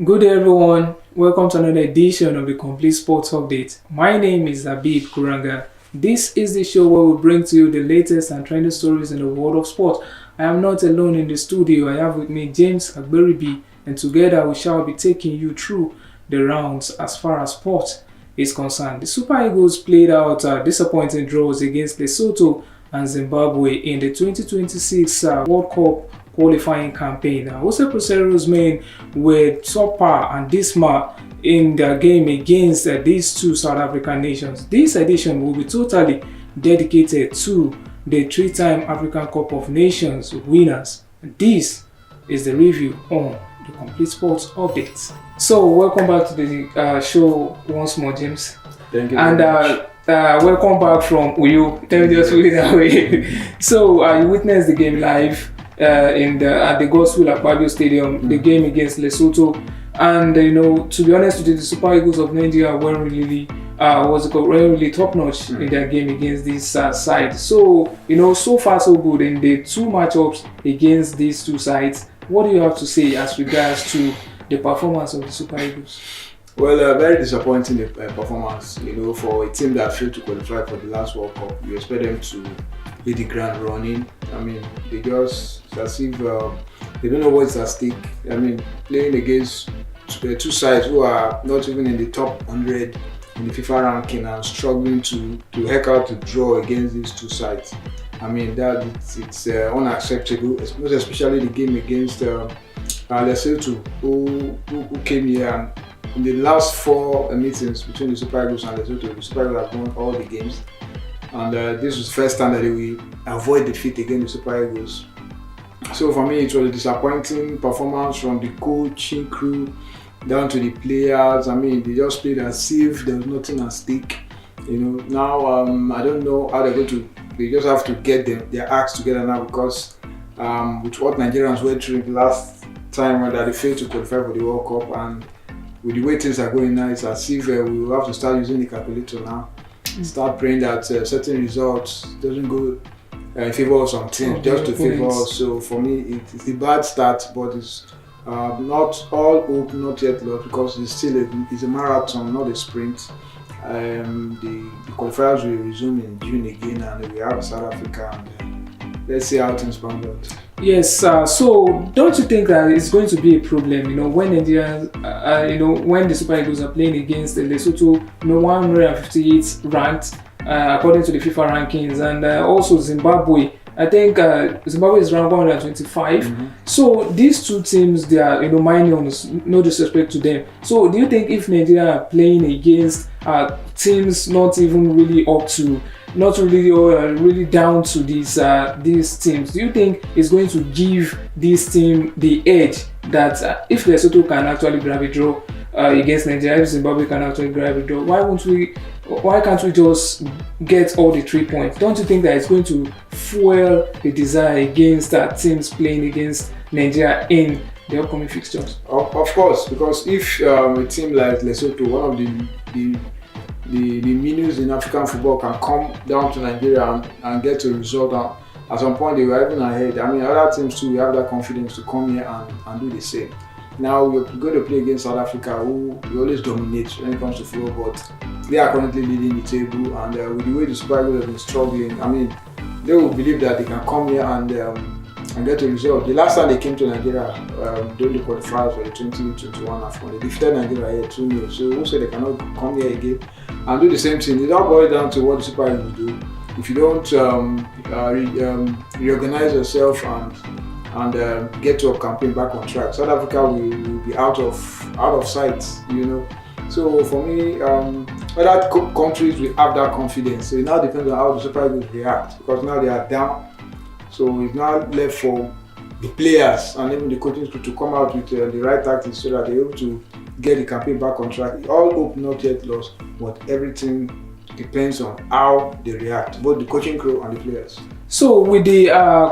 Good day, everyone. Welcome to another edition of the Complete Sports Update. My name is Abib Kuranga. This is the show where we bring to you the latest and trending stories in the world of sport. I am not alone in the studio. I have with me James Agberibi, and together we shall be taking you through the rounds as far as sport is concerned. The Super Eagles played out disappointing draws against Lesotho and Zimbabwe in the 2026 World Cup qualifying campaign. Jose Peseiro's men were Sopa and Disma in their game against these two South African nations. This edition will be totally dedicated to the three-time African Cup of Nations winners. This is the review on the Complete Sports Updates. So, welcome back to the show once more, James. Thank you. And welcome back from Uyo. Let me just put it that way. So, you witnessed the game live at the Godswill Akpabio Stadium, the game against Lesotho. And to be honest with you, the Super Eagles of Nigeria were really top notch in their game against this side. So so far so good in the two matchups against these two sides. What do you have to say as regards to the performance of the Super Eagles? Well, very disappointing performance. For a team that failed to qualify for the last World Cup, you expect them to hit the ground running. I mean, they just as if they don't know what's at stake. I mean, playing against two sides who are not even in the top 100 in the FIFA ranking and struggling to heck out to draw against these two sides. I mean, that it's unacceptable, most especially the game against Lesotho, who came here and in the last four meetings between the Super Eagles and Lesotho, the Super Eagles have won all the games. And this was the first time that they will avoid defeat against the Super Eagles. So for me, it was a disappointing performance from the coaching crew down to the players. I mean, they just played as if there was nothing at stake. Now I don't know how they're going to. They just have to get their acts together now because with what Nigerians went through the last time that they failed to qualify for the World Cup, and with the way things are going now, it's as if we will have to start using the calculator now. Start praying that certain results doesn't go in favor of some teams, just to favor us. So for me, it's a bad start, but it's not all hope, not yet lost, because it's still a marathon, not a sprint. The qualifiers will resume in June again, and we have South Africa, and let's see how things pan out. Yes, so don't you think that it's going to be a problem, when Nigeria, when the Super Eagles are playing against the Lesotho, 158 ranked according to the FIFA rankings, and also Zimbabwe. I think Zimbabwe is ranked 125. Mm-hmm. So these two teams, they are, minors, no disrespect to them. So do you think if Nigeria are playing against teams not even really up to, not really really down to these teams, do you think it's going to give this team the edge that if Lesotho can actually grab a draw against Nigeria, if Zimbabwe can actually grab a draw, why can't we just get all the 3 points? Don't you think that it's going to fuel the desire against teams playing against Nigeria in the upcoming fixtures? Of course, because if a team like Lesotho, one of the minnows in African football, can come down to Nigeria and get a result, at some point they were even ahead. I mean, other teams too, we have that confidence to come here and do the same. Now we're going to play against South Africa, who we always dominate when it comes to football, but they are currently leading the table, and with the way the Super Eagles have been struggling, I mean, they will believe that they can come here and get a result. The last time they came to Nigeria during the qualifiers for the 2021 AFCON, they defeated Nigeria here 2-0. So who said they cannot come here again and do the same thing? It all boils down to what the Super Eagles do. If you don't reorganize yourself and get your campaign back on track, South Africa will be out of sight. So for me, other countries will have that confidence. So it now depends on how the Super Eagles react, because now they are down. So it's now left for the players and even the coaching to come out with the right tactics so that they're able to get the campaign back on track. All hope not yet lost, but everything depends on how they react, both the coaching crew and the players. So with the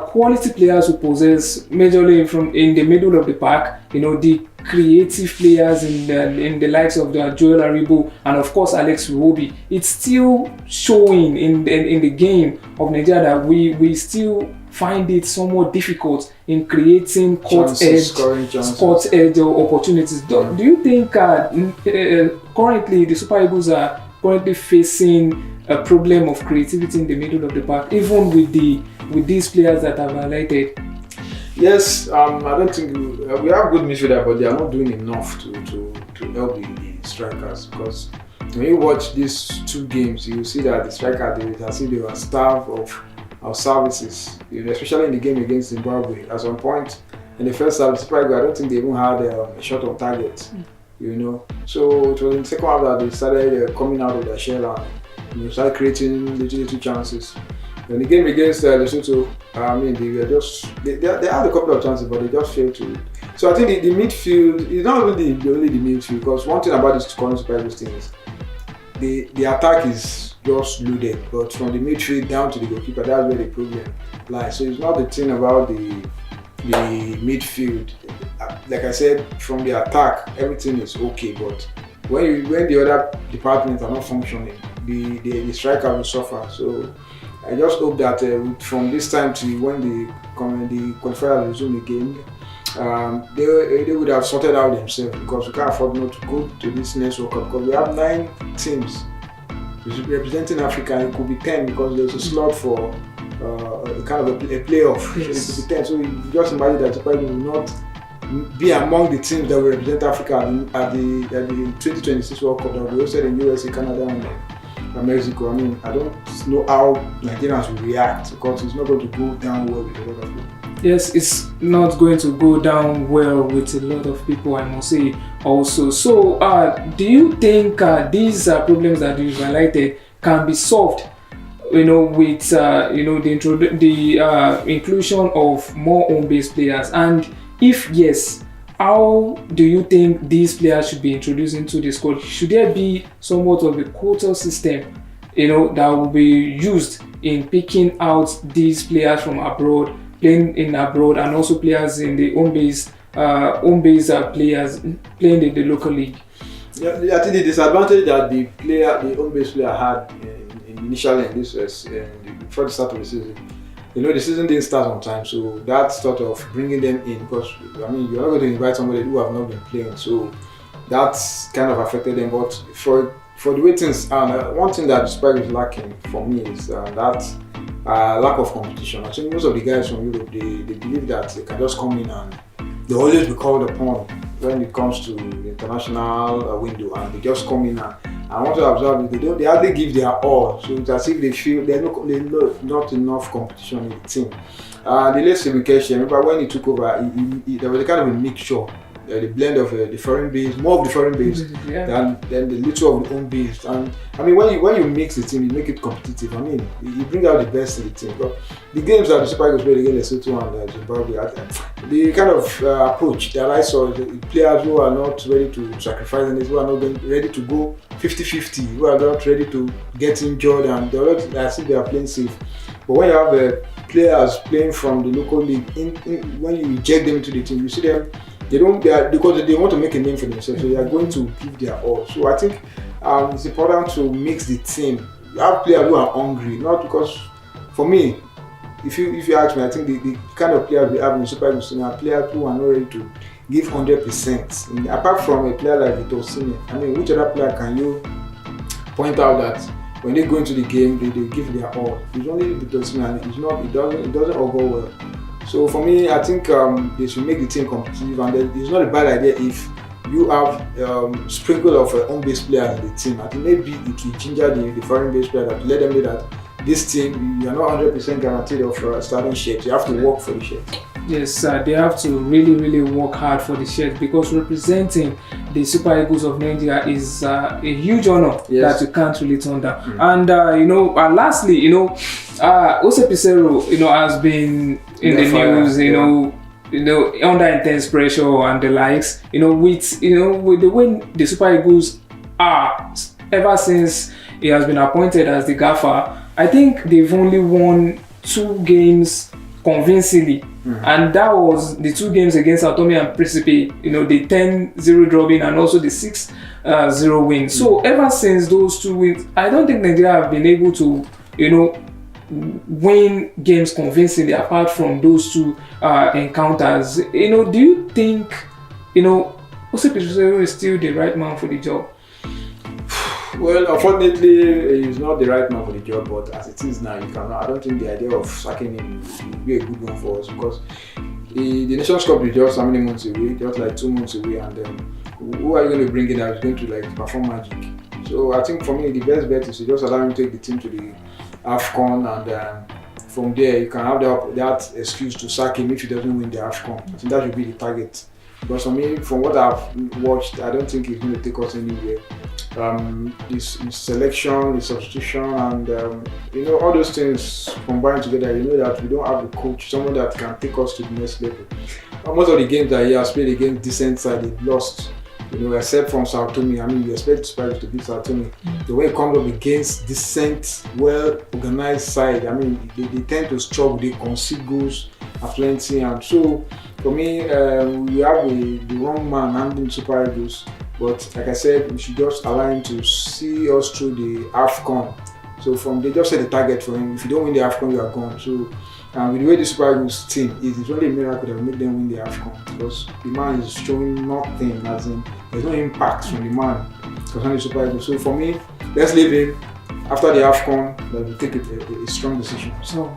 quality players who possess majorly in the middle of the pack, the creative players in the likes of Joel Aribo and of course Alex Iwobi, it's still showing in the game of Nigeria that we still find it somewhat difficult in creating scoring chances. court-edge opportunities. Do you think currently the Super Eagles are currently facing a problem of creativity in the middle of the park, even with these players that I've highlighted? Yes, I don't think we have good midfielder, but they are not doing enough to help the strikers, because when you watch these two games, you see that the striker, they were starved of services, especially in the game against Zimbabwe. At some point in the first half, I don't think they even had a shot on target. So it was in the second half that they started coming out of their shell and started creating little chances. In the game against Lesotho, they had a couple of chances, but they just failed to. So I think the midfield is not only the midfield, because one thing about this current Super Eagles team is the attack is just loaded, but from the midfield down to the goalkeeper, that's where the problem lies. So it's not the thing about the midfield. Like I said, from the attack, everything is okay, but when the other departments are not functioning, the striker will suffer. So I just hope that from this time to when the qualifier resume again, they would have sorted out themselves, because we can't afford not to go to this next World Cup, because we have 9 teams representing Africa, and it could be 10 because there's a slot for kind of a playoff. Yes. It could be 10. So you just imagine that Super Eagles will not be among the teams that will represent Africa at the 2026 World Cup that will be hosted in USA, Canada, and Mexico. I don't know how Nigerians will react, because it's not going to go down well with a lot of people. Yes, it's not going to go down well with a lot of people, I must say also. So, do you think these problems that you've highlighted can be solved, with the inclusion of more home-based players? And if yes, how do you think these players should be introduced into the squad? Should there be somewhat of a quota system, that will be used in picking out these players from abroad, playing in abroad, and also players in the home-based players playing in the local league? Yeah, I think the disadvantage that the home-based player had initially in this was before the start of the season. The season didn't start on time, so that sort of bringing them in, because you're not going to invite somebody who have not been playing, so that's kind of affected them. But for the way things are, one thing that Super Eagles is lacking for me is that lack of competition. I think most of the guys from Europe, they believe that they can just come in and they always be called upon when it comes to the international window, and they just come in and what I observe is they hardly give their all. So it's as if they feel there's not enough competition in the team. The late Sebikeshi, remember when he took over, there was a kind of a mixture. The blend of the foreign base, more of the foreign base than the little of the home base. And when you mix the team, you make it competitive. You bring out the best in the team. But the games that the Super Eagles played against Lesotho and Zimbabwe, the kind of approach that I saw, the players who are not ready to sacrifice, and who are not ready to go 50-50, who are not ready to get injured, and I think they are playing safe. But when you have players playing from the local league, when you eject them into the team, you see them. Because they want to make a name for themselves, so they are going to give their all. So I think it's important to mix the team. You have players who are hungry, not because, for me, if you ask me, I think the kind of players we have in the Super Eagles are players who are not ready to give 100%. Apart from a player like Victor Osimhen, which other player can you point out that when they go into the game, they give their all? It's only Victor Osimhen. It doesn't all go well. So for me, I think they should make the team competitive, and it's not a bad idea if you have sprinkle of home-based players in the team. I think maybe it will ginger the foreign-based players, that let them know that this team, you are not 100% guaranteed of starting shirts. You have to work for the shirt. Yes, they have to really, really work hard for the shirt, because representing the Super Eagles of Nigeria is a huge honor that you can't really turn down. And lastly, Jose Peseiro, has been in the news, under intense pressure and the likes. With the way the Super Eagles are, ever since he has been appointed as the gaffer, I think they've only won 2 games convincingly. And that was the 2 games against Sao Tome and Principe, the 10-0 drubbing and also the 6-0 win. So ever since those 2 wins, I don't think Nigeria have been able to, win games convincingly apart from those two encounters. Do you think, Jose Peseiro is still the right man for the job? Well, unfortunately, he's not the right man for the job. But as it is now, I don't think the idea of sacking him will be a good one for us, because the Nations Cup is just how many months away? Just like 2 months away, and then who are you going to bring in that is going to like perform magic? So I think for me, the best bet is to just allow him to take the team to the AFCON, and from there you can have that excuse to sack him if he doesn't win the AFCON. I think that should be the target. Because for me, from what I've watched, I don't think he's going to take us anywhere. His selection, his substitution, and all those things combined together, that we don't have a coach, someone that can take us to the next level. Most of the games that he has played against decent side, he lost. Except from Sao Tome. I mean, you expect Super Eagles to beat Sao Tome. The way it comes up against decent, well-organized side, I mean, they tend to struggle. They concede goals plenty, and so for me, we have the wrong man handling Super Eagles. But like I said, we should just allow him to see us through the AFCON. So from they just set the target for him. If you don't win the AFCON, you are gone. So with the way the Super Eagles team is, it's only a miracle that will make them win the AFCON, because the man is showing nothing, as in there's no impact from the man concerning the Super Eagles. So for me, let's leave him. After the AFCON, that will take a strong decision. So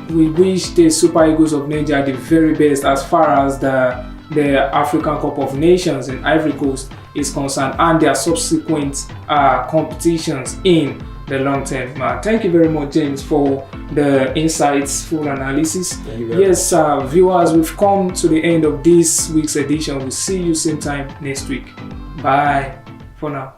we wish the Super Eagles of Nigeria the very best as far as the African Cup of Nations in Ivory Coast is concerned, and their subsequent competitions in the long term. Thank you very much, James, for the insights, full analysis. Yes, viewers, we've come to the end of this week's edition. We'll see you same time next week. Bye for now.